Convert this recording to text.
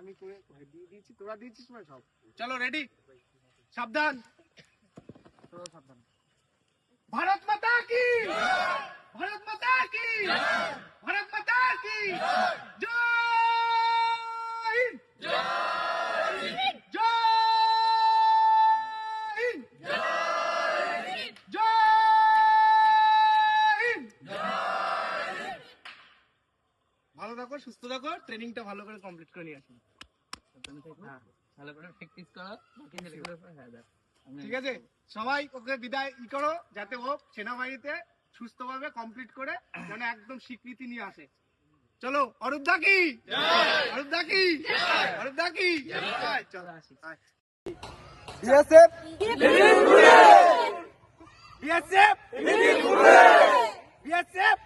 আমি করে দিয়ে দিয়েছি, তোরা দিয়েছিস মানে সব। চলো রেডি, সাবধান, সাবধান। ভারত মাতা কি, ভারত মাতা কি, ভারত মাতা কি জয় হিন্দ, জয় হিন্দ, জয় হিন্দ, জয় হিন্দ। ভালো থাকো, সুস্থ থাকো, ট্রেনিংটা ভালো করে কমপ্লিট করে নিয়ে আসুন। ভালো করে প্র্যাকটিস করো, ঠিক আছে, সবাই ওকে বিদায় করো, যাতে ও সেনাবাহিনীতে সুস্থভাবে কমপ্লিট করে যেন একদম স্বীকৃতি নিয়ে আসে। চলো, অরূপদা কি, অরূপদা কি, অরূপদা কি, চলো আসি। BSF BSF BSF